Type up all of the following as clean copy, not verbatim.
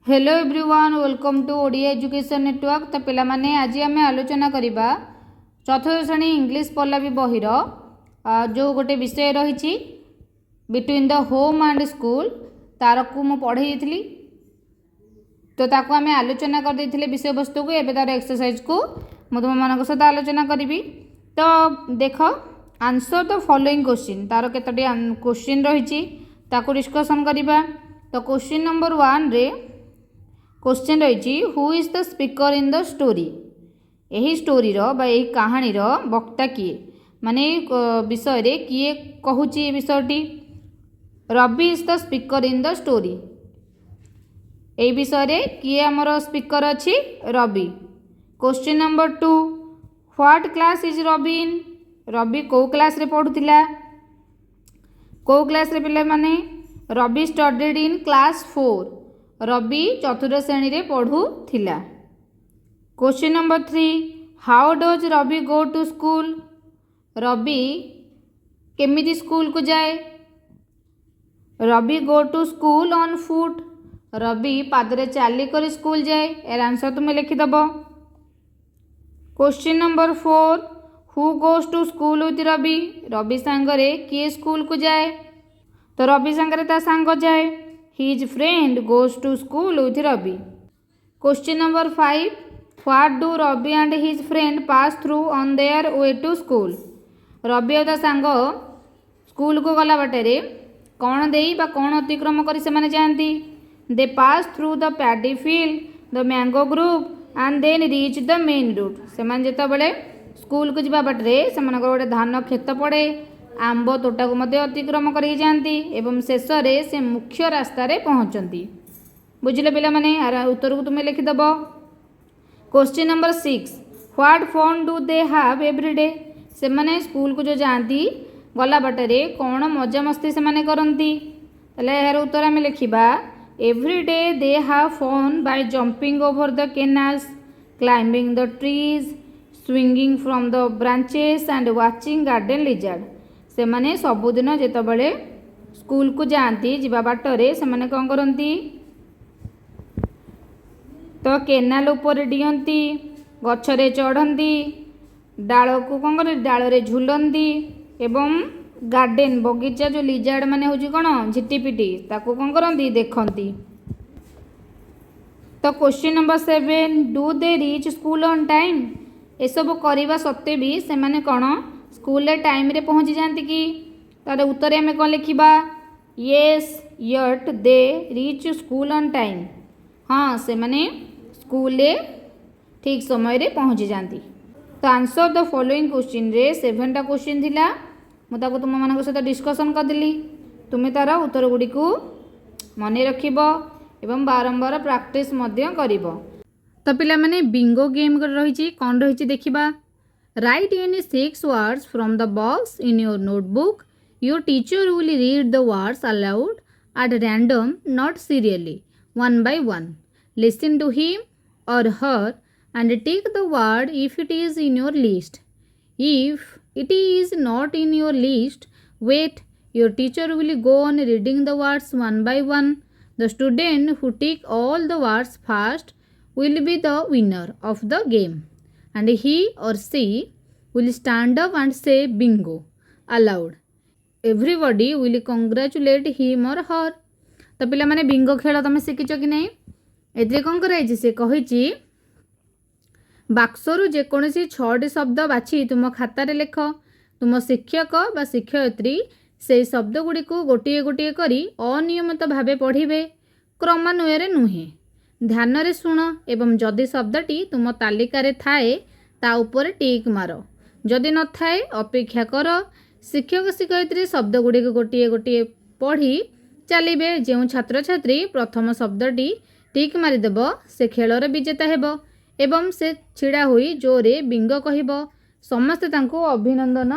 Hello everyone welcome to Odia education network. तो पिला माने आज आम आलोचना करवा चतुर्थ श्रेणी इंग्लिश पल्लवी बहिर जो गोटे विषय रही between the home and school तार को मु पढ़े थी। तो ताको आम आलोचना कर विषय वस्तु को एवं तार एक्सरसाइज को मुझे तुम मान सहित आलोचना करी। तो देख आंसर द फॉलोइंग क्वेश्चन तार केतोटी क्वेश्चन रही डिस्कसन करवा। तो क्वेश्चन नंबर 1 रे क्वेश्चन रही who is the speaker in the story. यही स्टोरी यही कहानी वक्ता किए माने विषय रे किए कहूची विषयटी। Ravi is the speaker in the story. यही विषय रे किए आमर स्पीकर अच्छी Ravi. Question number 2 what class is Ravi in. Ravi को क्लास रे पढ़ुला। को क्लास रे पिले माने Ravi studied in class 4। Ravi चतुर्थ श्रेणी रे पढ़ुला। Question number 3 how does Ravi go to school. Ravi केमिति स्कूल को जाए। Ravi go to school on foot. Ravi पादरे चाली कर स्कूल जाए। यार आंसर तुम्हें लिखिदब। Question number 4 who goes to school with Ravi. Ravi सांगरे किए स्कूल को जाए। तो रवि सांगरे ता सांग जाए। His friend goes to school with Ravi. Question number 5 what do Ravi and his friend pass through on their way to school. Ravi और सांग स्कूल को गला बाटे कौन दे कौन अतिक्रम कर जाती। They pass through the paddy field the mango group and then reach the main route. से जिते स्कूल को जावा बाटे से गोटे धान खेत पड़े आंब तोटा को मध्य अतिक्रम कर जाती एवं शेष में से मुख्य रास्तार पहुँचती। बुझे पिला माने उत्तर को तुम्हें लिखिदब। Question number 6 what fun do they have every day. से माने स्कूल को जो जाती गला बाटे कौन मजा मस्ती से करती। यार उत्तर आम लिखा every day they have fun by jumping over the canals climbing the trees swinging from the branches and watching garden lizard. से माने सबुदिन जितेबाला स्कूल को जाती जीवा बाटरे से माने कौन करती तो केनाल उपर डियंती गछरे चढ़ती डाल को कौन कर डाल रे झुलंती एवं गार्डन बगीचा जो लिजार्ड माने होची कौन झिटिपिटी ताको कौन करती देखती। तो question number 7 do they reach school on time. ये सब करवा सत्वे भी से माने कौन स्कूल टाइम रे पहुँची जाती कि। तार उत्तर आम कौन लिखा yes yet they reach school on time. हाँ से माने स्कूल ठीक समय रे पहुँची जाती। तो आंसर द फॉलोइंग क्वेश्चन रे 7टा क्वेश्चन थिला मुझे तुम मान सहित डिस्कसन करदेली। तुम्हें तार उत्तर गुड़ी को मन रखिब एवं बारंबार प्रैक्टिस करिब। तो पिला माने बिंगो गेम रही कौन रही देखिबा। Write any 6 words from the box in your notebook. Your teacher will read the words aloud at random, not serially, one by one. Listen to him or her and take the word if it is in your list. If it is not in your list, wait. Your teacher will go on reading the words one by one. The student who take all the words first will be the winner of the game. And he or she will stand up and say bingo aloud. Everybody will congratulate him or her. तो पिला माने Bingo खेल तुम शिखिच कि नहीं। एते कौन कराई से कही बाक्सरू जेकोसी 6टी शब्द बाछी तुम खातार लेख। तुम शिक्षक बा शिक्षयित्री से शब्द गुड़ी को गोटे गोटे करी अनियमित भावे पढ़े क्रमान्वय नुहे। ध्यान रे शुण एवं जदि शब्दटी तुम तालिकार थाए ता उपर टिक मार जदि न थाए अपेक्षा कर। शिक्षक शिक्षयित्री शब्द गुड़ी गोटे गोटे पढ़ी चलिए। जो छात्र छात्री प्रथम शब्दटी टिक मारिदेव से खेलर विजेता हेब एवं से छिड़ा हुई जोरे बिंगो कहब समस्ते तांको अभिनंदन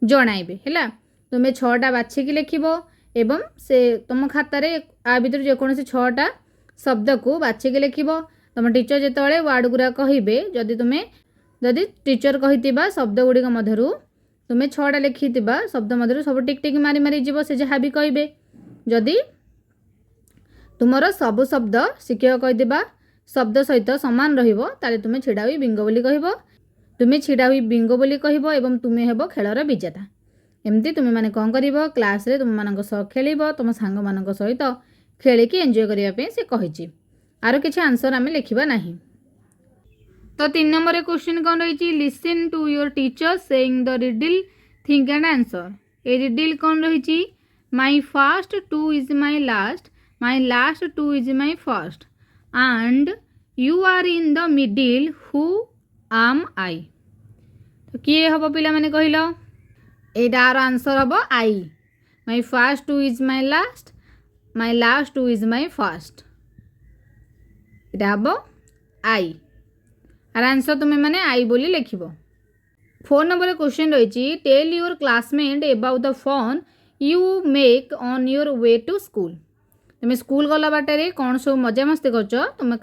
जणाइबे। हैला तुम्हें 6टा बाछिकी लिखिब एवं से तुम खातार आ भीतर जेकोसी 6टा शब्द को बाछिकी लिखिब। तुम टीचर जिते वार्ड गुरा कहे जदि टीचर कही शब्द गुड़िक मध्य तुम्हें 6टा लिखि शब्द मध्य सब टिक टिक मारी मारी जीव से जहाँ भी कहे जदि तुमर सबु शब्द शिक्षक कहीदेबा शब्द सहित सामान रहिबो ताले तुमे छिड़ा हुई बिंगो बोली कहबो तुमे छिड़ा हुई बिंगो बोली कहबो एवं तुमे हेबो खेलर विजेता। एमती तुमे माने कौन करिबो क्लास रे तुम मानक सह खेलिबो तुम सांग मानक सहित खेलिकी एंजॉय करिया पे से कहिछि। आरो किछि आंसर आमे लिखिबा नाही। तो 3 नंबर क्वेश्चन कौन रही listen to your teacher saying the riddle think and answer. A riddle कौन रही my first two is my last my last two is my first and you are in the middle who am I. तो किए हम पिला माने कहल यार answer हम आई। My first two is my last two is my first यहाँ हम आई आर आंसर तुम्हें माने आई बोली लिखिबो। 4 नंबर क्वेश्चन रही tell your classmate about the fun you make on your way to school. तुम्हें स्कूल गला बाटे कौन सब मजा मस्ती करछ तुम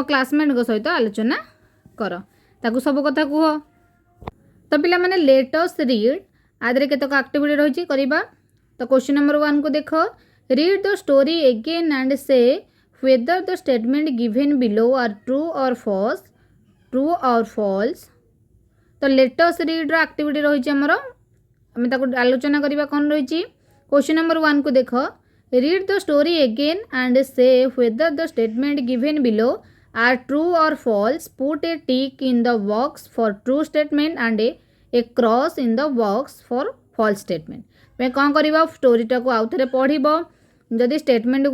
क्लासमेट सहित आलोचना कर ताकू सब कथा कह। तो पिला माने लेट अस रीड आदि केतक एक्टिविटी रही करबा। तो क्वेश्चन नंबर 1 को देख read the story again and से whether the statement given below are true or false। तो let us read रो एक्टिविटी रही आमर आम ताको आलोचना करबा कौन रही। क्वेश्चन नंबर 1 को देख read the story again and से whether the statement given below are true or false put a tick in the box for true statement and a cross in the box for false statement। मैं कौन करबा स्टोरीटा को आउ थरे पढ़िबो जदि statement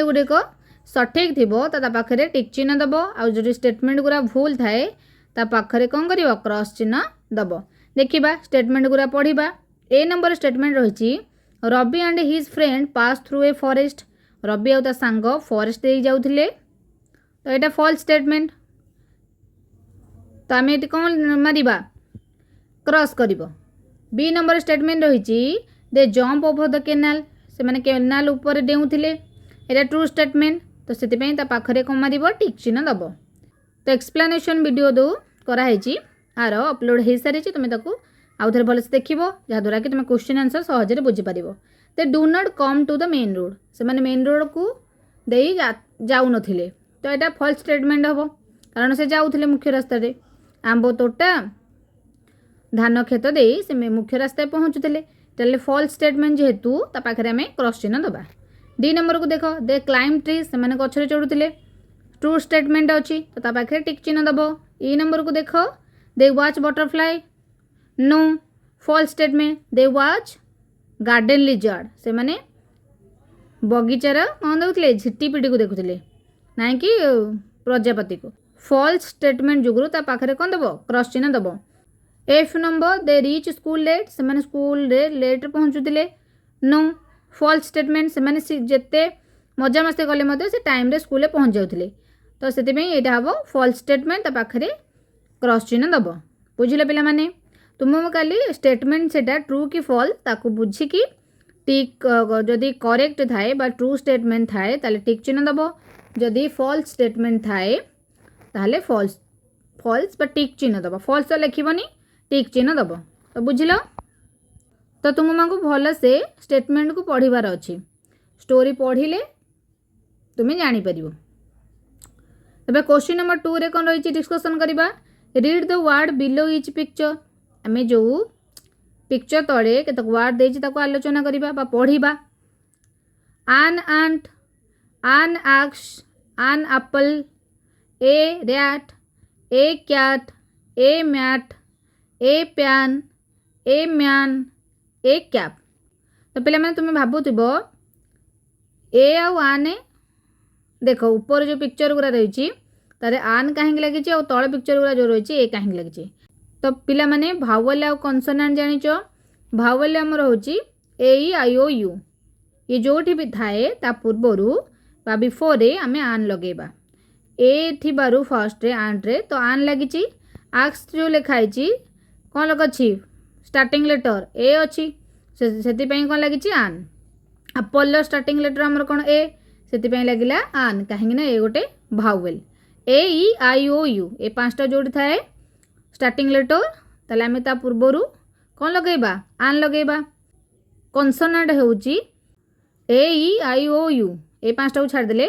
गुड़िक सठिक थी तो पाखे टिक चिन्ह दब आउ जो स्टेटमेंट गुरा भूल थाए ता पाखरे कौन कर क्रॉस चिन्ह दब। देखिबा स्टेटमेंट गुरा पढ़िबा। ए नंबर स्टेटमेंट रही Ravi and his friend pass through a forest. Ravi आउ ता सांग फॉरेस्ट दे जाउथिले तो यहाँ फॉल्स स्टेटमेंट। तो आम ये कौन मारिबा क्रॉस करिबो। बी नंबर स्टेटमेंट रही दे जंप ओवर द केनाल से माने केनाल ऊपर डेउथिले एटा ट्रू स्टेटमेंट। तो से पाखरे कौन मार टिक चिन्ह दब। तो एक्सप्लेनेशन वीडियो दो कराई आर अपलोड हो सारी तुम्हें आउ थे भलसे देख जहाँद्वारा कि तुम क्वेश्चन आंसर सहजरे बुझीपार। They do not come to the main road से मैंने मेन रोड को दे जाऊ नथिले तो यहाँ फॉल्स स्टेटमेंट हम कारण से जाऊे मुख्य रास्ता आंब तोटा धान खेत दे से मुख्य रास्ता पहुँचुले तेल फॉल्स स्टेटमेंट जेहेतु ता पाखे आम क्रॉस चिन्ह दबा। डी नंबर को देख दे क्लाइम ट्री से मैंने गचरे चढ़ुले ट्रू स्टेटमेंट अच्छी तो ता पाखे टिक चिन्ह दब। ई नंबर को देख they watch butterfly no false statement they watch garden lizard से मैंने बगीचार कौन देखुले झिटीपिटी को देखुले ना कि प्रजापति को फॉल्स स्टेटमेंट जुगुरु ता पाखे कौन दब क्रॉस चिन्ह दब। F number they reach school late से मैंने स्कूल लेट पहुँचुले नो फॉल्स स्टेटमेंट से मैंने जिते मजा मस्ती कले से टाइम रे स्कूल पहुँच जाते तो से यहाँ हम फॉल्स स्टेटमेंट ता पाखे क्रॉस चिन्ह दब। बुझिल पिला माने तुम काली स्टेटमेंट से ट्रू कि फॉल्स ताकू बुझिकी टिक जदि करेक्ट थाए बा ट्रू स्टेटमेंट थाए ताले टिक चिन्ह दब। जदि फॉल्स स्टेटमेंट थाए ताले फॉल्स बा टिक चिन्ह दब। फॉल्स तो लिखबनी टिक चिन्ह दब। तो बुझिल। तो तुमको भल से स्टेटमेंट को पढ़ार अच्छी स्टोरी पढ़िले तुम्हें जापर। तबे क्वेश्चन नंबर 2 रे कौन रही डिस्कसन करवा। Read the word below etch picture आम जो पिक्चर तले केतक वर्ड देछि ताको आलोचना करवा बा पढ़िबा। आन aunt an axe an apple a rat a cat a mat a pan a man a cap. तो पे मैंने तुम्हें भावुव ए आने देख ऊपर जो पिक्चर गुरा रही तारे आन कहीं लगी तले पिक्चर गुरा जो रही ए कहीं लगी। तो पिला माने भावेल आ कनसोनांट जानिच भावेल आमर हूँ ए आई ओ यू ये जोठी भी थाए ता पूर्वर बा बिफोर आम आन लगेबा ए थिबारु फर्स्ट रे आंट रे तो आन लगी आक्स जो लिखाई कौन लगी स्टार्टिंग लेटर ए अच्छी से कौन लगी आन। एप्पल स्टार्टिंग लेटर आमर कौन ए से लगिला आन कहीं ए गोटे vowel A E I O U A 5टा जोड़ी थाए स्टार्टिंग लेटर ताले आम ता पूर्वर कौन लगेबा आन लगेबा। कनसोनांट होउची AEIOU ए 5टा छाड़देले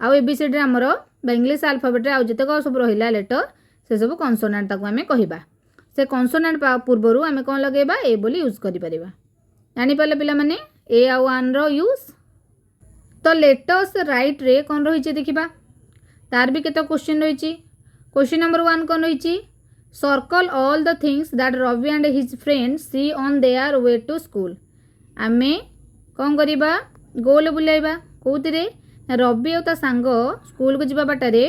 आउ ABCD आमर इंग्लिश आल्फाबेट आउ जितक सब रहा लेटर से सब कन्सोनाट ताको आमे कहिबा से कन्सोनाट पूर्वर आमे कौन लगेबा ए बोली यूज करि परिबा जानि पाले पिला माने ए आउ आन रो यूज तो लेटस राइट रे कौन रही देखिबा तार भी केते क्वेश्चन रही क्वेश्चन नंबर 1 कौन रही circle all the things that Ravi and his friends see on their way to school आमे कौन करिबा गोल बुलाइबा कोउतिरे रवि और ता सांग स्कूल को जीवा बाटारे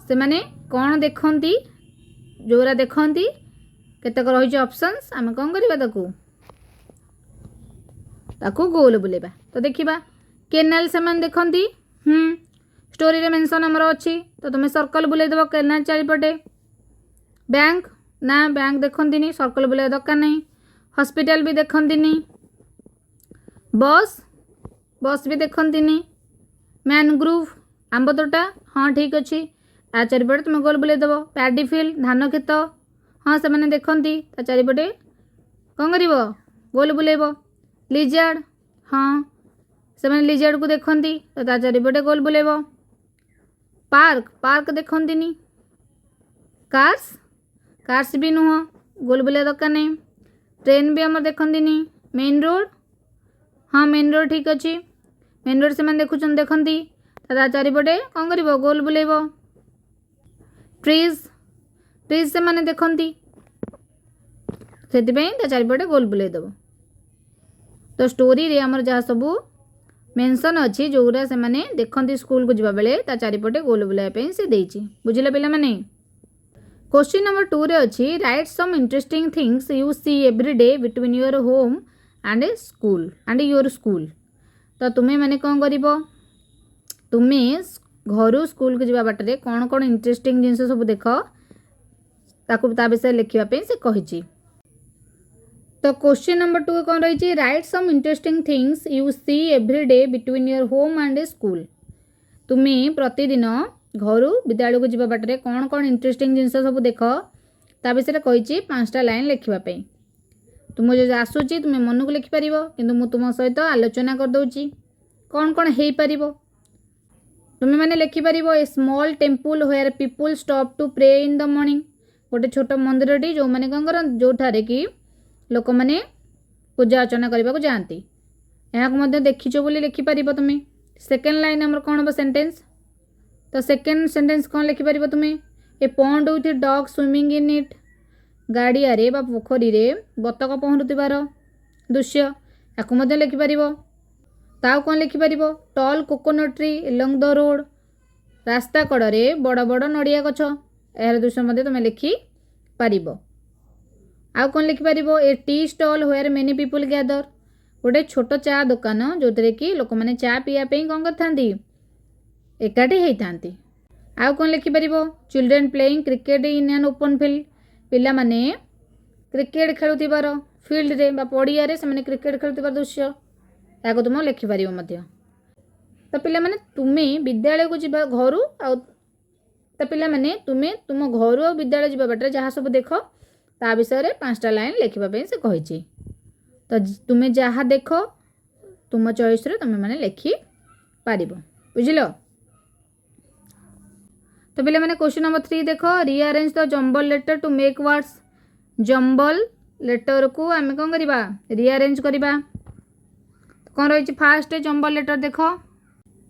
से माने कौन देखंती जोरा देखंती केतक रही ऑप्शंस आमे कौन करिबा ताकू गोल बुलेबा तो देखिबा केनाल से मान देखंती स्टोरी रे मेंशन हमर अछि तो तुम सर्कल बुले देबो केनाल चारिपटे बैंक ना बैंक देखंतीनी सर्कल बुले दरकार नहीं हॉस्पिटल भी देखंतीनी बस बस भी देखंतीनी मैनग्रोव आंब तोटा हाँ ठीक अच्छे आ चारिपटे तुम गोल बुले देव पैडी फील्ड धान खेत हाँ से मैंने देखती ता चारिपटे कौन कर गोल बुलेब लिजार्ड हाँ से मैंने लिजार्ड को देखती तो ता चारिपटे गोल बुलेब पार्क पार्क देखती कार्स कार्स भी नुह गोल बुले दरकार नहीं ट्रेन भी आम देखती मेन रोड हाँ मेन रोड ठीक अच्छे मेन रोड से मैंने देखती ता चारिपटे कौन कर गोल बुलेब ट्रीज ट्रीज से मैंने देखती से चारिपटे गोल बुले देव तो स्टोरी रे आमर जहाँ सब मेंशन अच्छी जोरा से मैंने देखती स्कूल को जीवा बेले ता चारिपटे गोल बुलाइपे से देइछि बुझिले पिला माने क्वेश्चन नंबर 2 रे अच्छी write some interesting things you see every day between your home and school and your school तो तुम्हें मैंने कौन करिवो तुम्हें घर स्कूल को जीवा बाटरे कौन कौन इंटरेस्टिंग जिनस सब देख ताकू ता विषय लिखापी से कही तो क्वेश्चन नंबर 2 कौन रही write some interesting things you see every day between your home and school तुम्हें प्रतिदिन घर विद्यालय को जीवा बाटरे कौन कौन इंटरेस्टिंग जिनस सब देख ता विषय कही 5टा लाइन लिखापी तुम जो आसूची तुम्हें मन को लिखिपर कि तुम सहित आलोचना करदे कौन कौन हो पार तुम्हें मैंने लिखिपर a small temple where people stop to pray in the morning गोटे छोट मंदिरटी जो मैंने कौन कर जो ठारे कि लोक मैंने पूजा अर्चना करने को जाती यहाँ देखीच बोली लिखिपर तुम्हें सेकेंड लाइन आमर कौन हम सेंटेंस तो सेकेंड सेंटेंस कौन लिखिपर तुम्हें ए pond with dog swimming in it गाड़िया बा पोखरी रे बतक पहरुवार दृश्य या लिखिपर ताऊ कौन लिखिपर tall coconut tree along the road रास्ता कड़े बड़ बड़ नड़िया गछ यार दृश्य तुम लिखिपर आउ कौन लिखिपर a tea stall where many people gather गोटे छोट चा दुकान जो थे कि लोक मैंने चा पीवाई कौन करती एकाठी होती आउ कौन लिखिपर children playing cricket in an open field पिला माने क्रिकेट खेलुथिबार फील्ड रे बा पड़िया रे से क्रिकेट खेलुथिबार दृश्य या तुम लिखिपर तो पिला माने तुम्हें विद्यालय को जीवा घर आ तो पिला माने तुम्हें तुम घर और विद्यालय जीवा बाटे जहाँ सब देख ता विषय 5टा लाइन लिखापी से कही तो तुम्हें जहाँ देख तुम चॉइस रे तुम्हें मैंने लिखिपर बुझल तो पिला माने क्वेश्चन नंबर 3 देख rearrange the jumble letter to make words jumble letter को आम कौन करवा रीअरेंज करवा कौन रही फास्ट जंबल लेटर देख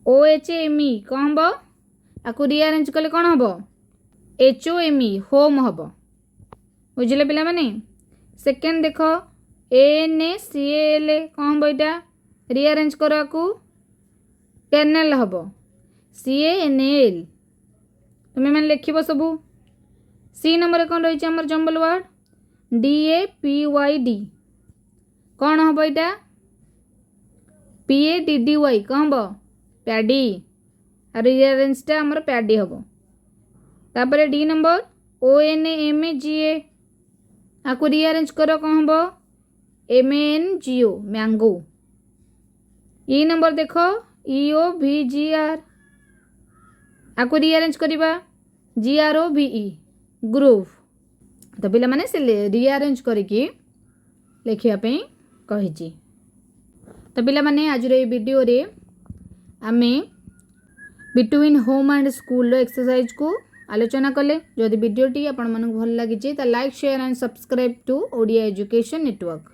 OHME कौन हम आपको रीअरेंज कले कौन हम HOME होम हम बुझे पिला माने सेकेंड देख ANACAL कौन हम यहाँ रीअरेंज करा कैनाल हम CANAL तुम्हें मैंने लिख सबू सी नंबर कौन रही आमर जंबल वर्ड DAPYD कौन हम यहाँ PADDY कौन हम पैडी और रीअरेंजटा आमर पैडी हम तापर डी नंबर ONAMGA आपको रीअरेंज कर कौन हम MANGO मैंगो ई नंबर देख EOVGR आपको रीअरेंज करवा GROVE ग्रोव तो पिला माने से रीअरेंज करके लिखापी कही तो पिला माने आज वीडियो रे आमे between home and school exercise को आलोचना कले। जदि वीडियोटी आपण मन भल लगी तो like share and subscribe to Odia education network.